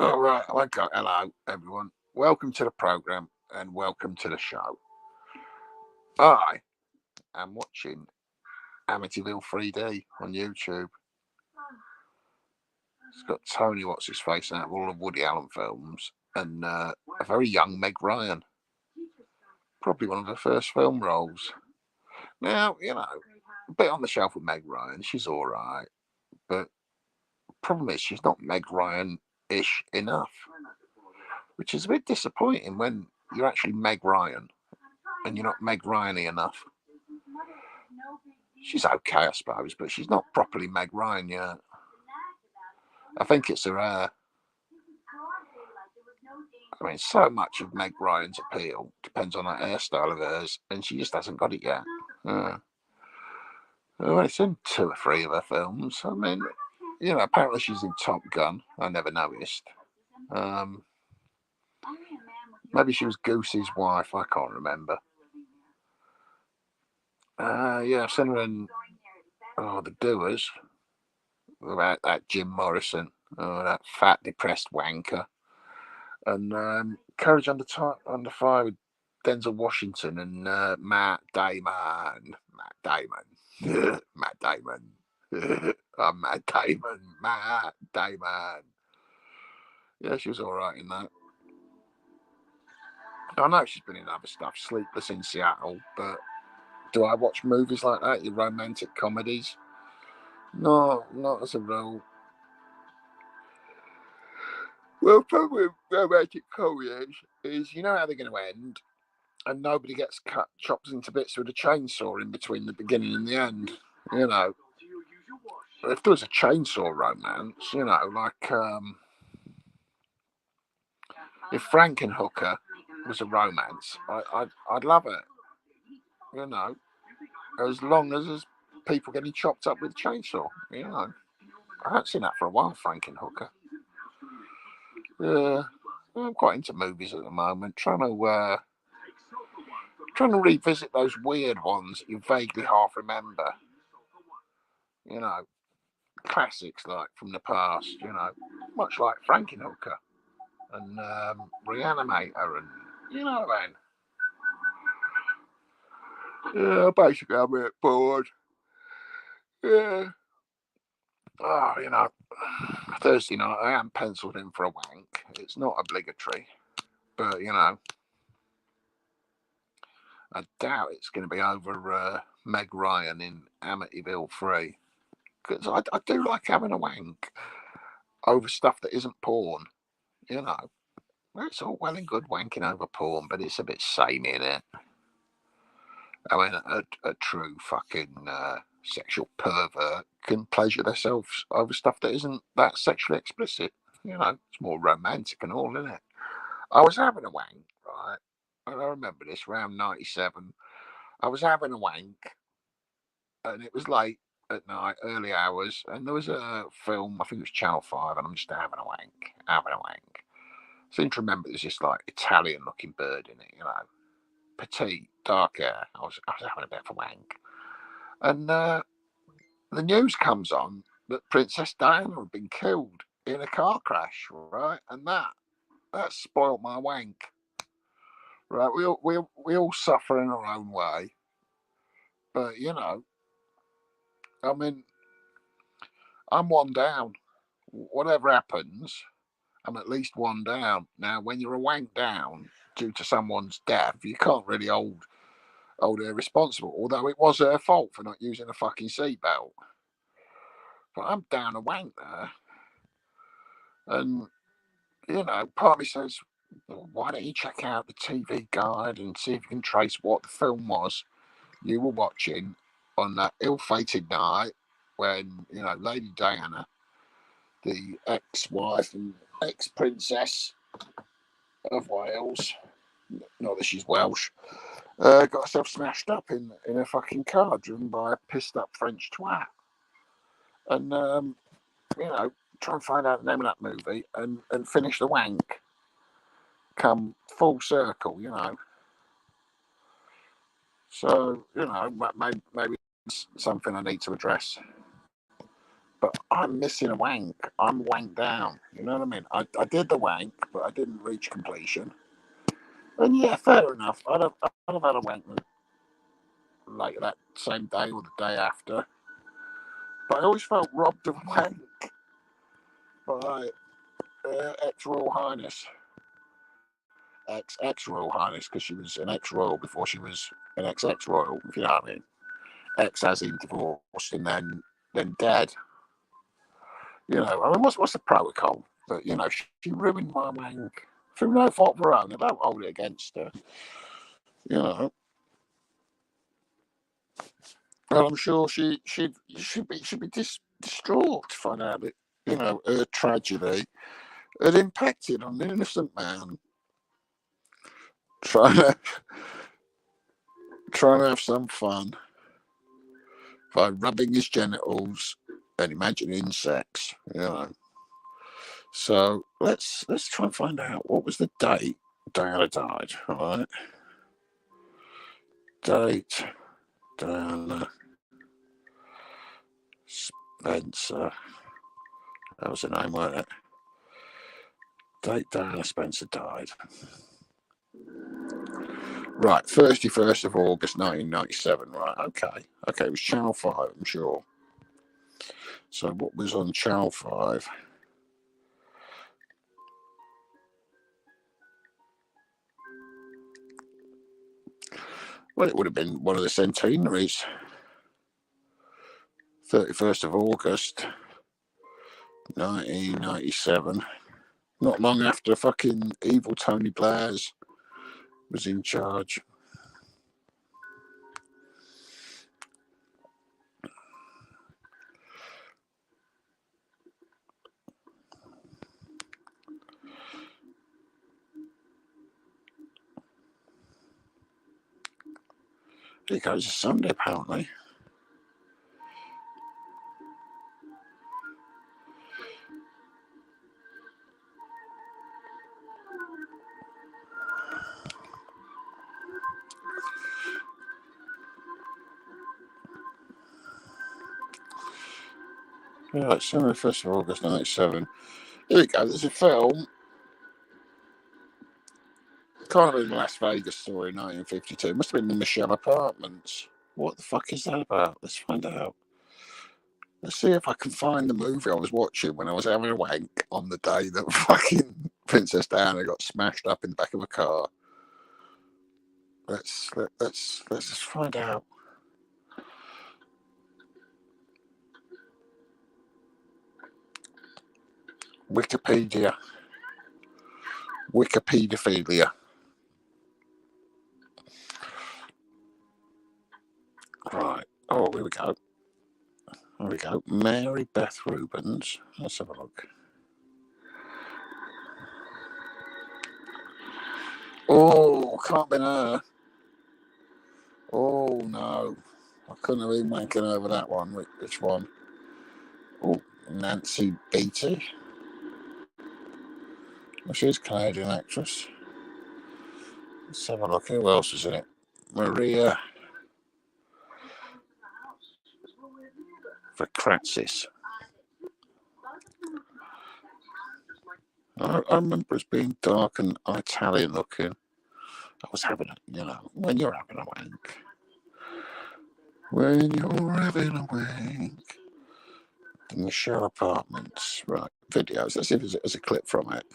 All right. Okay. Hello, everyone. Welcome to the program and welcome to the show. I am watching Amityville 3D on YouTube. It's got Tony, what's his face, out of all the Woody Allen films, and a very young Meg Ryan. Probably one of her first film roles. Now, a bit on the shelf with Meg Ryan. She's all right. But the problem is, she's not Meg Ryan-ish enough, which is a bit disappointing when you're actually Meg Ryan and you're not Meg Ryan-y enough. She's okay, I suppose, but she's not properly Meg Ryan yet. I think it's her hair. I mean, so much of Meg Ryan's appeal depends on that hairstyle of hers, and she just hasn't got it yet. Well, it's in 2 or 3 of her films. I mean, apparently she's in Top Gun. I never noticed. Maybe she was Goosey's wife. I can't remember. I've seen her in The Doers, about that Jim Morrison, that fat, depressed wanker, and Courage Under Fire with Denzel Washington and Matt Damon. Matt Damon. I'm Matt Damon. Matt Damon. Yeah, she was all right in that. I know she's been in other stuff, Sleepless in Seattle, but do I watch movies like that, your romantic comedies? No, not as a rule. Well, the problem with romantic comedies is you know how they're going to end, and nobody gets chopped into bits with a chainsaw in between the beginning and the end. If there was a chainsaw romance, like if Frankenhooker was a romance, I'd love it. As long as there's people getting chopped up with a chainsaw. I haven't seen that for a while, Frankenhooker. I'm quite into movies at the moment, trying to revisit those weird ones that you vaguely half remember. Classics like from the past. Much like Frankenhooker and Reanimator, and man. Yeah, basically I'm a bit bored. Yeah. Thursday night I am penciled in for a wank. It's not obligatory, but I doubt it's going to be over Meg Ryan in Amityville 3. Because I do like having a wank over stuff that isn't porn. It's all well and good wanking over porn, but it's a bit samey, innit? I mean, a true fucking sexual pervert can pleasure themselves over stuff that isn't that sexually explicit. It's more romantic and all, isn't it? I was having a wank, right? And I remember this around 97. I was having a wank, and it was late at night, early hours, and there was a film, I think it was Channel 5, and I'm just having a wank. I seem to remember there's this like Italian looking bird in it, petite, dark hair. I was having a bit of a wank. And the news comes on that Princess Diana had been killed in a car crash, right? And that spoilt my wank. Right, we all suffer in our own way, but I mean, I'm one down. Whatever happens, I'm at least one down. Now, when you're a wank down due to someone's death, you can't really hold her responsible. Although it was her fault for not using a fucking seatbelt. But I'm down a wank there, and part of me says, well, why don't you check out the TV guide and see if you can trace what the film was you were watching on that ill-fated night when Lady Diana, the ex-wife and ex-princess of Wales, not that she's Welsh, got herself smashed up in a fucking car driven by a pissed-up French twat. And try and find out the name of that movie and finish the wank. Come full circle, So, maybe it's something I need to address. But I'm missing a wank. I'm wanked down. You know what I mean? I did the wank, but I didn't reach completion. And yeah, fair enough. I'd have had a wank later that same day or the day after. But I always felt robbed of a wank by ex Royal Highness. Ex Royal Highness, because she was an ex Royal before she was an ex Royal, if you know what I mean. Ex as in divorced and then dead. You know, I mean, what's the protocol? But you know, she ruined my wank through no fault of her own. I don't hold it against her. You know, well, I'm sure she'd be distraught to find out that you know her tragedy had impacted on an innocent man trying to have some fun by rubbing his genitals and imagining sex. You know. So let's try and find out what was the date Diana died. All right, date Diana Spencer. That was the name, wasn't it? Date Diana Spencer died. Right, 31st of August 1997. Right, okay. It was Channel 5, I'm sure. So what was on Channel 5? Well, it would have been one of the centenaries. 31st of August 1997. Not long after fucking evil Tony Blair's was in charge. Here goes a Sunday, apparently. Right, 1st of August 97. Here we go, there's a film. Kind of in Las Vegas story, 1952. Must have been the Michelle Apartments. What the fuck is that about? Let's find out. Let's see if I can find the movie I was watching when I was having a wank on the day that fucking Princess Diana got smashed up in the back of a car. Let's just find out. Wikipedia. Wikipedophilia. Right. Oh, here we go. Here we go. Mary Beth Rubens. Let's have a look. Oh, can't be her. Oh, no. I couldn't have been wanking over that one. Which one? Oh, Nancy Beattie. Well, she's a Canadian actress. Let's have a look. Who else is in it? Maria Vakratsis. I remember it being dark and Italian looking. I was having a, you know, when you're having a wank. When you're having a wank. The Michelle Apartments. Right, videos. Let's see if there's a clip from it.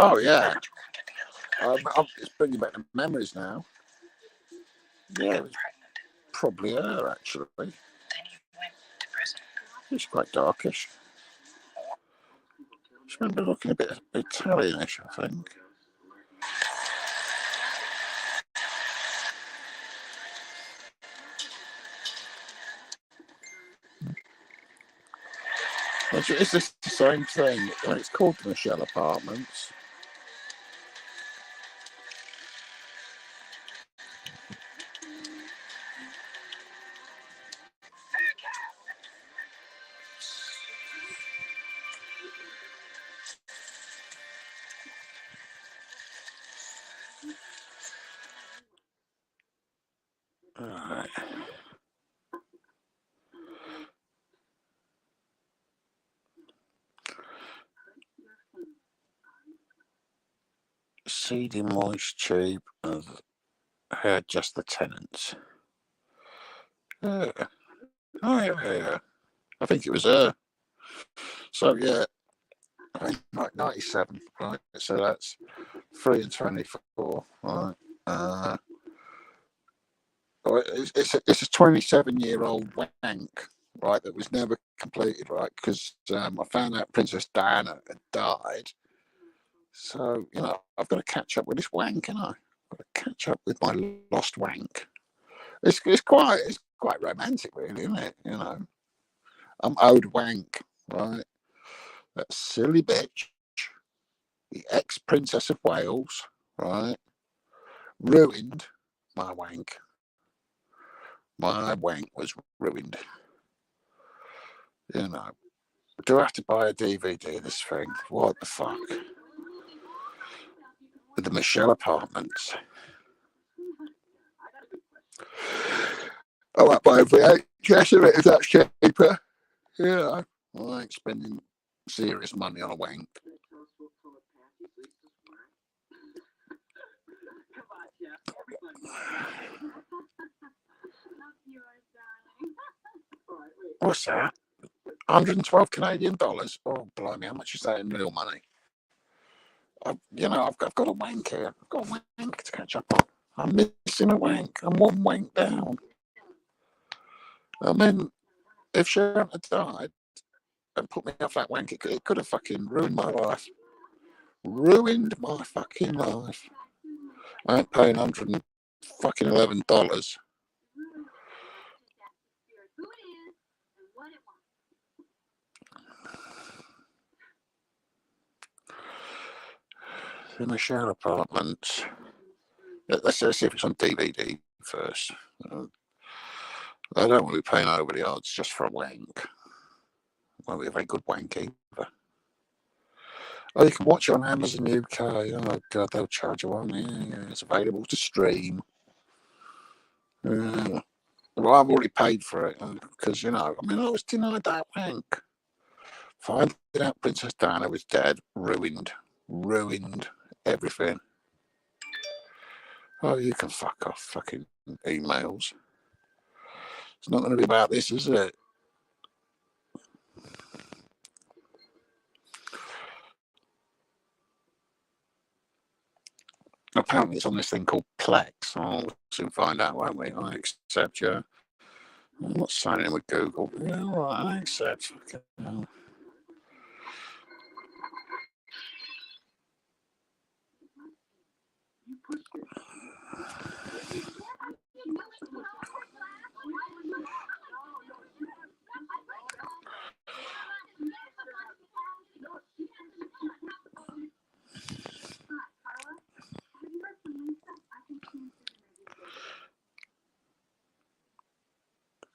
Oh, yeah. It's bringing back the memories now. Yeah, it was probably her, actually. She's quite darkish. She remember looking a bit Italianish, I think. Is this the same thing. It's called the Michelle Apartments. Alright. Seedy moist tube of hair, just the tenants. Yeah. Oh, yeah. I think it was her. So, yeah. Like 97, right? So that's 3 and 24, right? It's a 27-year-old wank, right, that was never completed, right? Because I found out Princess Diana had died. So, I've got to catch up with this wank, and I've got to catch up with my lost wank. It's quite romantic, really, isn't it? I'm owed wank, right? That silly bitch, the ex-Princess of Wales, right, ruined my wank. My wank was ruined. Do I have to buy a DVD of this thing? What the fuck? The Michelle Apartments. I might buy a VHS of it if that's cheaper. Yeah, I ain't spending serious money on a wank. What's that? 112 Canadian dollars? Oh, blimey, how much is that in real money? I've got a wank here. I've got a wank to catch up on. I'm missing a wank. I'm one wank down. I mean, if she hadn't have died and put me off that wank, it could have fucking ruined my life. Ruined my fucking life. I ain't paying $111. The Michelle Apartments. Let's see if it's on DVD first. I don't want to be paying over the odds just for a wank. Won't be a very good wank either. Oh, you can watch it on Amazon UK. Oh, God, they'll charge you on. Yeah, it's available to stream. Well, I've already paid for it because, I was denied that wank. Finding out Princess Diana was dead ruined everything. Oh, you can fuck off, fucking emails. It's not going to be about this, is it? Apparently it's on this thing called Plex. Oh, we'll soon find out, won't we? I accept you. I'm not signing in with Google. Yeah, all right, I accept. Okay.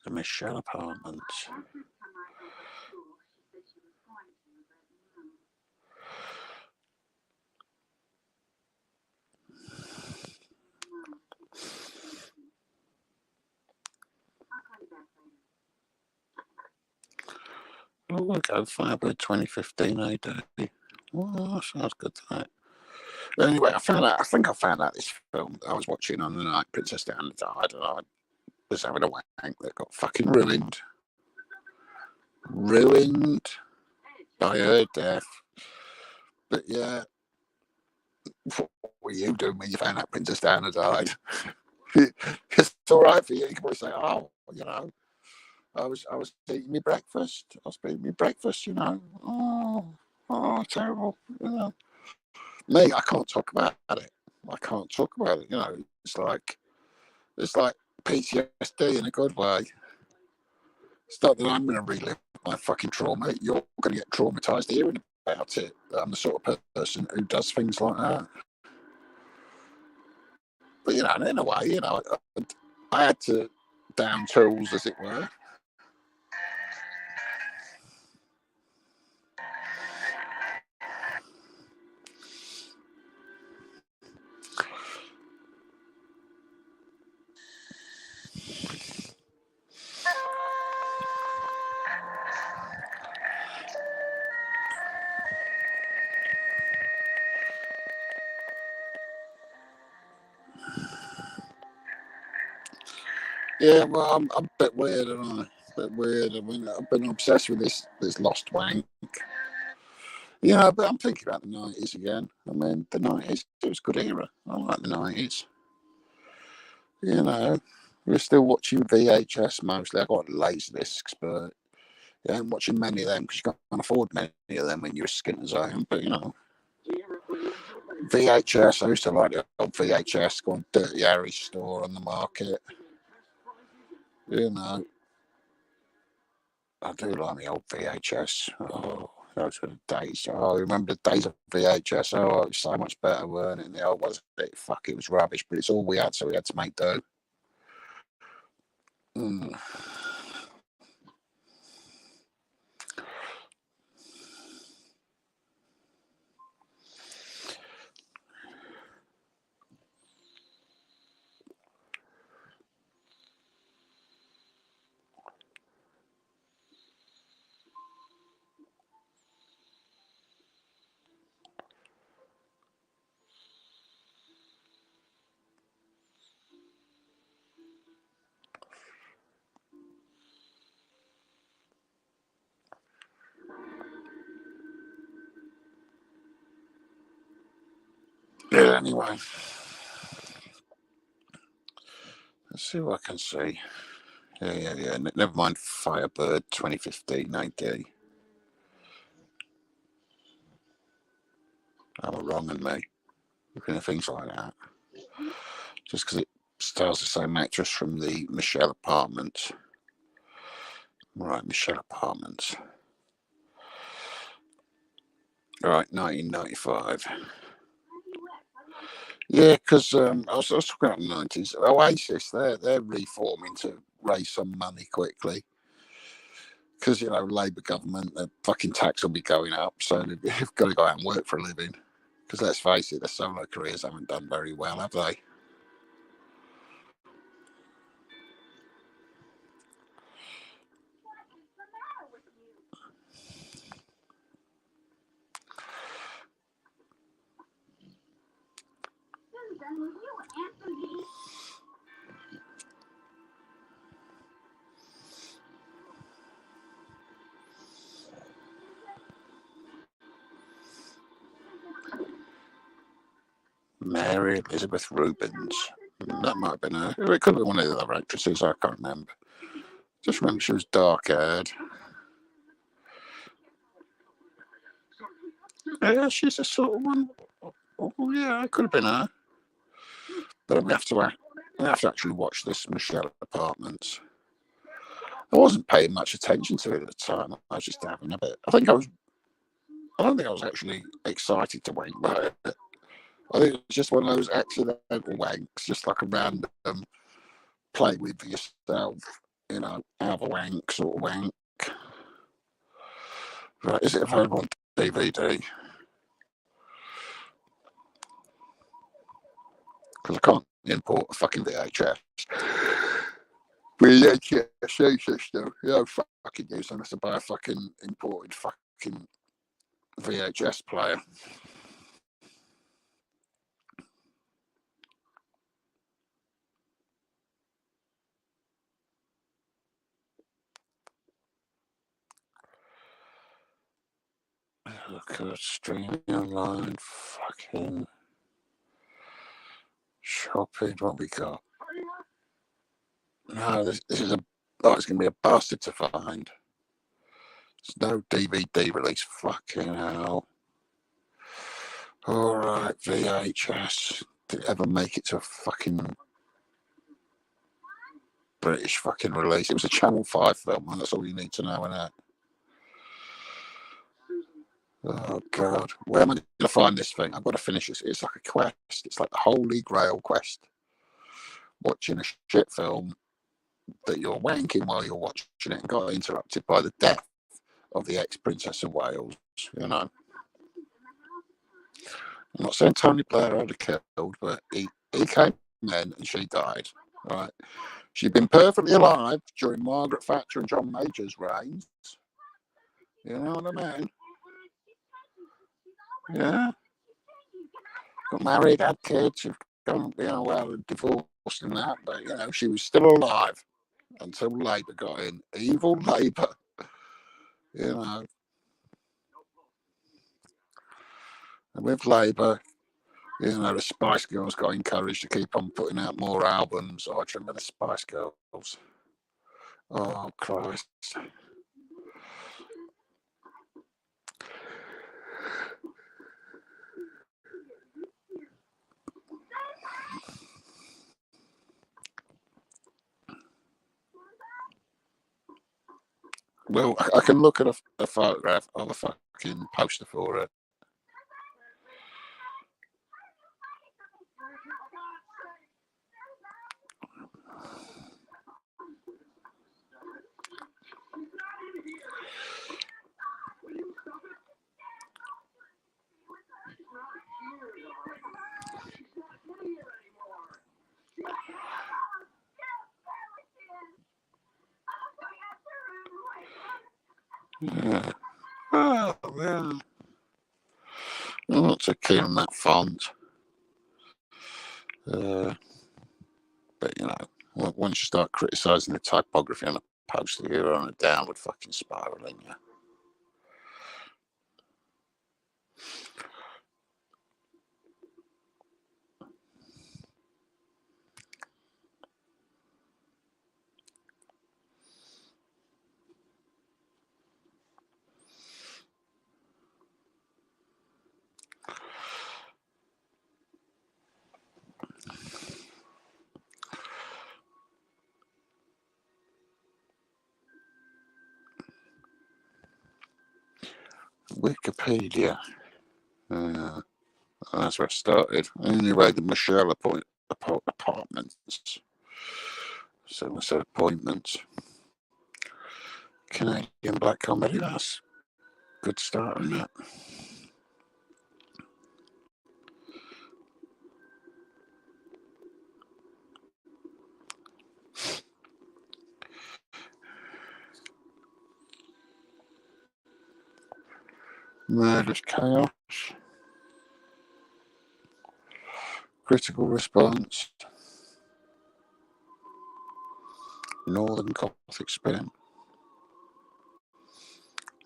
The Michelle Apartments. Oh, we'll go Firebird 2015 AD. Oh, sounds good to that. Anyway, I think I found out this film I was watching on the night Princess Diana died, and I was having a wank that got fucking ruined. Ruined by her death. But yeah, what were you doing when you found out Princess Diana died? It's all right for you. You can probably say, "Oh, I was eating my breakfast. I was eating my breakfast. Oh, terrible. Me, I can't talk about it. I can't talk about it. It's like PTSD in a good way. It's not that I'm going to relive my fucking trauma. You're going to get traumatized hearing about it. I'm the sort of person who does things like that. But, you know, in a way, you know, I had to down tools, as it were. Yeah, well, I'm a bit weird, aren't I? A bit weird. I mean, I've been obsessed with this lost wank. You know, but I'm thinking about the 90s again. I mean, the 90s, it was a good era. I like the 90s. You know, we're still watching VHS mostly. I got Laserdiscs, but yeah, I'm watching many of them because you can't afford many of them when you're a skinner's home. But, you know, VHS, I used to like the old VHS, going Dirty Harry's store on the market. You know, I do like the old VHS. Oh, those were the days. Oh, I remember the days of VHS. Oh, it was so much better, weren't it? The old was it? Fuck, it was rubbish, but it's all we had, so we had to make do. Mm. Yeah, anyway. Let's see what I can see. Yeah. Never mind Firebird 2015 AD. I'm wrong on me. Looking at things like that. Just because it stars the same actress from the Michelle Apartments. Right, Michelle Apartments. Right, 1995. Yeah, because I was talking about the 90s. Oasis, they're reforming to raise some money quickly. Because, you know, Labour government, the fucking tax will be going up. So they've got to go out and work for a living. Because let's face it, the solo careers haven't done very well, have they? Mary Elizabeth Rubens. That might have been her. It could have been one of the other actresses. I can't remember. Just remember she was dark haired. Yeah, she's a sort of one. Oh, yeah, it could have been her. But we have to actually watch this Michelle Apartments. I wasn't paying much attention to it at the time. I was just having a bit. I don't think I was actually excited to wank by it. I think it was just one of those accidental wanks, just like a random play with yourself, you know, have a wank sort of wank. Right, is it available on DVD? Because I can't import a fucking VHS. VHS system. You know, fucking use unless I buy a fucking imported fucking VHS player. Look at streaming online, fucking shopping. What we got? No, this is a. Oh, it's gonna be a bastard to find. There's no DVD release. Fucking hell. All right, VHS. Did it ever make it to a fucking British fucking release? It was a Channel 5 film, and that's all you need to know, innit? Oh God, where am I going to find this thing? I've got to finish this. It's like a quest. It's like the Holy Grail quest. Watching a shit film that you're wanking while you're watching it, and got interrupted by the death of the ex-Princess of Wales. You know, I'm not saying Tony Blair had her killed, but he came in and she died. Right? She'd been perfectly alive during Margaret Thatcher and John Major's reigns. You know what I mean? Yeah. Got married, had kids, gone, well, divorced and that, but she was still alive until Labour got in. Evil Labour, you know. And with Labour, the Spice Girls got encouraged to keep on putting out more albums. Oh, I remember the Spice Girls. Oh, Christ. Well, I can look at a photograph of a fucking poster for it. Yeah. Oh, yeah. I'm not so keen on that font. But, once you start criticising the typography on a poster, you're on a downward fucking spiral, ain't you? Wikipedia. That's where I started. Anyway, the Michelle apartments. So I said appointments. Canadian black comedy. That's a good start on that. Murderous chaos. Critical response. Northern Gothic spin.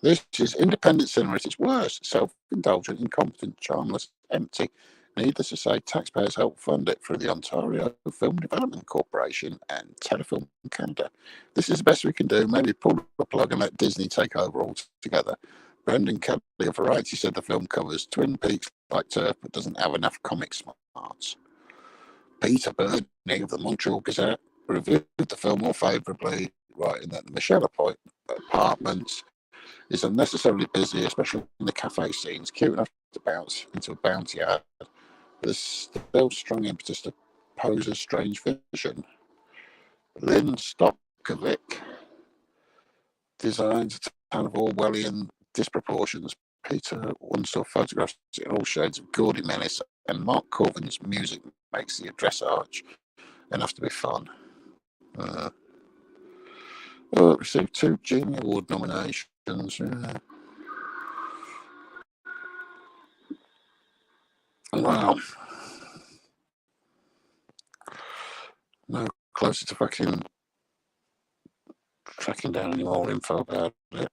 This is independent cinema at its worst. Self-indulgent, incompetent, charmless, empty. Needless to say, taxpayers help fund it through the Ontario Film Development Corporation and Telefilm Canada. This is the best we can do. Maybe pull the plug and let Disney take over altogether. Brendan Kelly of Variety said the film covers Twin Peaks like turf but doesn't have enough comic smarts. Peter Burney of the Montreal Gazette reviewed the film more favourably, writing that the Michelle apartments is unnecessarily busy, especially in the cafe scenes, cute enough to bounce into a bounty ad. There's still strong impetus to pose a strange vision. Lynn Stockovic designs a ton of Orwellian disproportions. Peter once saw photographs in all shades of gaudy menace, and Mark Corvin's music makes the address arch enough to be fun. It received 2 Genie Award nominations. Wow. No closer to fucking tracking down any more info about it.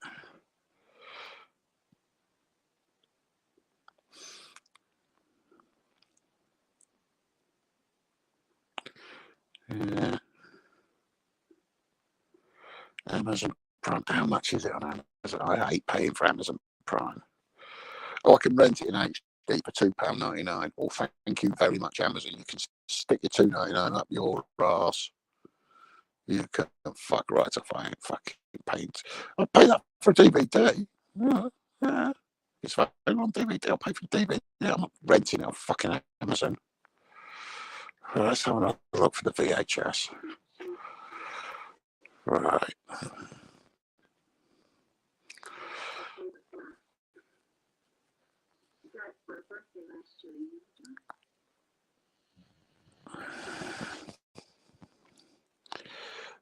Yeah. Amazon Prime. How much is it on Amazon? I hate paying for Amazon Prime. Oh, I can rent it in HD for £2.99. Well, thank you very much, Amazon. You can stick your £2.99 up your ass. You can fuck right off. I ain't fucking paying. I pay that for a DVD. Yeah. It's available on DVD. I'll pay for DVD. I'm not renting it on fucking Amazon. Right, let's have another look for the VHS. Right.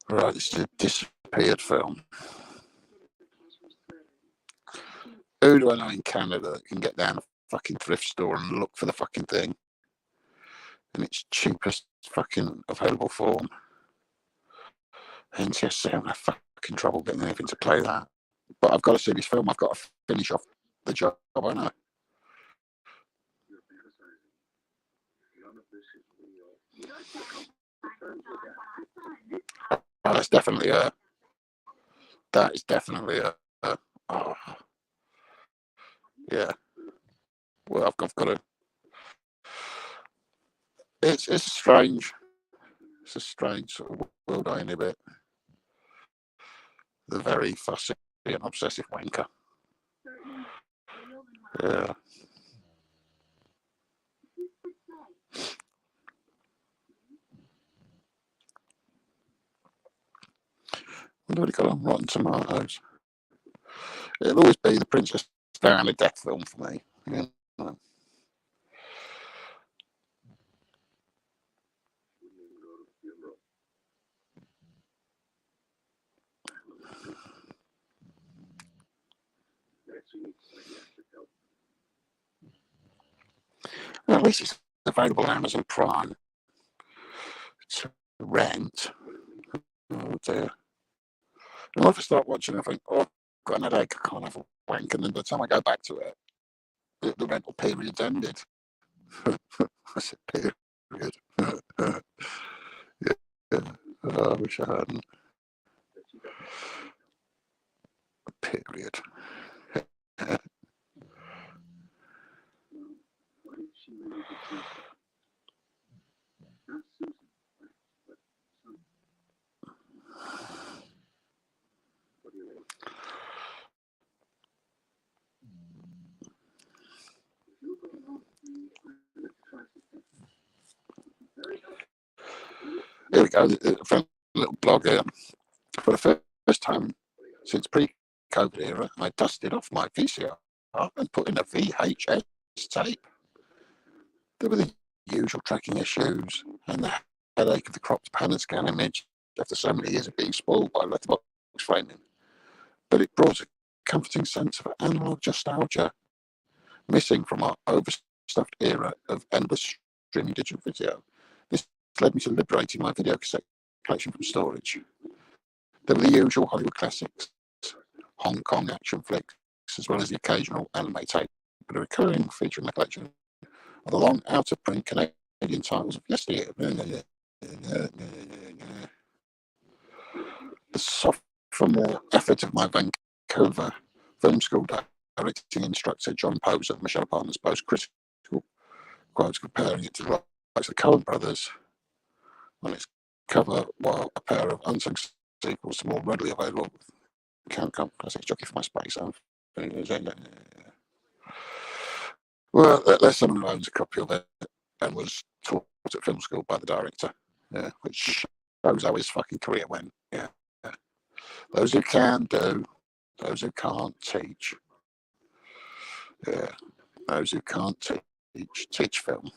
Right, this is a disappeared film. Who do I know in Canada that can get down a fucking thrift store and look for the fucking thing in its cheapest fucking available form? NCSC having a fucking trouble getting anything to play that. But I've got to see this film. I've got to finish off the job, I know. Oh, that's definitely that is definitely oh, yeah. Well, I've got to. It's strange. It's a strange sort of world I inhabit. The very fussy and obsessive wanker. Yeah. We've already got on Rotten Tomatoes. It'll always be the Princess Diana death film for me. You know? Well, at least it's available on Amazon Prime to rent. Oh dear. And if I start watching, I think, oh, I've got an headache, I can't have a wank. And then by the time I go back to it, the rental period's ended. I said, period. Yeah. Oh, I wish I hadn't. Period. Here we go. From a little blog here. For the first time since pre-COVID era, I dusted off my VCR and put in a VHS tape. There were the usual tracking issues and the headache of the cropped pan and scan image after so many years of being spoiled by letterbox framing. But it brought a comforting sense of analog nostalgia, missing from our overstuffed era of endless streaming digital video. This led me to liberating my video cassette collection from storage. There were the usual Hollywood classics, Hong Kong action flicks, as well as the occasional anime tape, but a recurring feature in my collection are the long out-of-print Canadian titles of yesteryear. The sophomore effort of my Vancouver film school directing instructor John Poser, Michelle Partner's post-critical quotes comparing it to the likes of the Coen brothers on its cover, while a pair of unsung sequels to more readily available Count classics jockey for my space. Well, there's someone who owns a copy of it and was taught at film school by the director, yeah, which shows how his fucking career went. Yeah. Those who can do, those who can't teach. Yeah, those who can't teach film.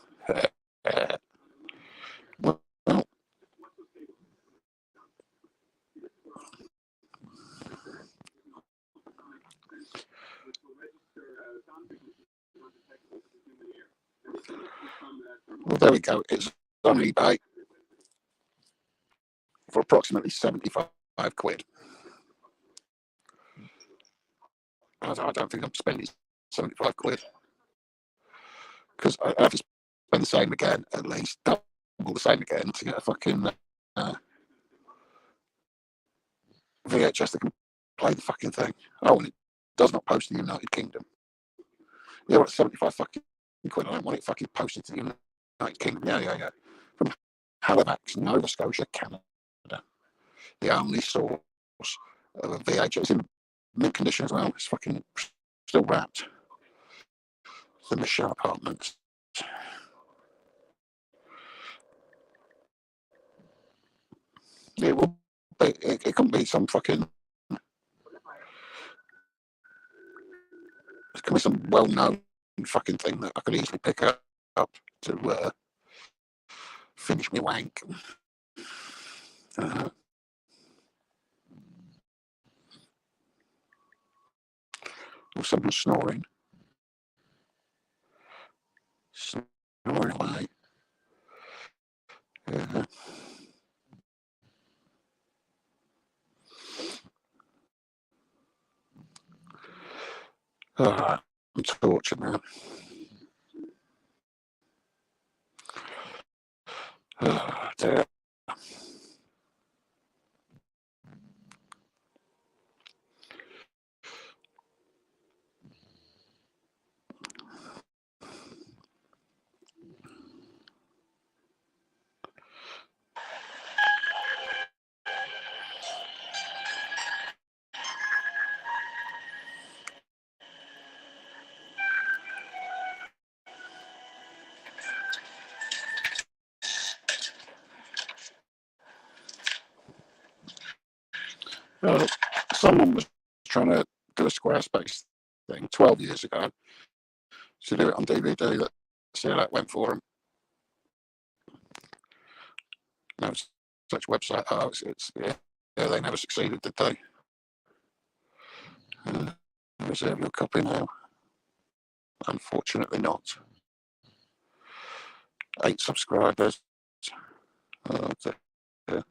Well, there we go. It's on eBay for approximately 75 quid. I don't think I'm spending 75 quid because I have to spend the same again, at least double the same again to get a fucking VHS that can play the fucking thing. Oh, and it does not post in the United Kingdom. Yeah, well, 75 fucking quid. I don't want it fucking posted to the United Kingdom. Yeah. From Halifax, Nova Scotia, Canada. The only source of a VHS in mint condition as well. It's fucking still wrapped. the Michelle apartments. It will be, it can be some fucking, it can be some well-known fucking thing that I could easily pick up to finish me wank. Or someone snoring away. I'm tortured now. Dear. Someone was trying to do a Squarespace thing 12 years ago to do it on DVD. See how that went for him. No such website. Oh, yeah, they never succeeded, did they? Reserve your copy now. Unfortunately not. 8 subscribers. Oh, dear. Yeah.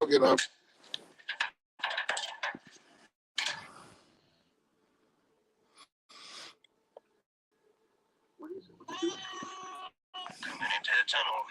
You know. Into the tunnel.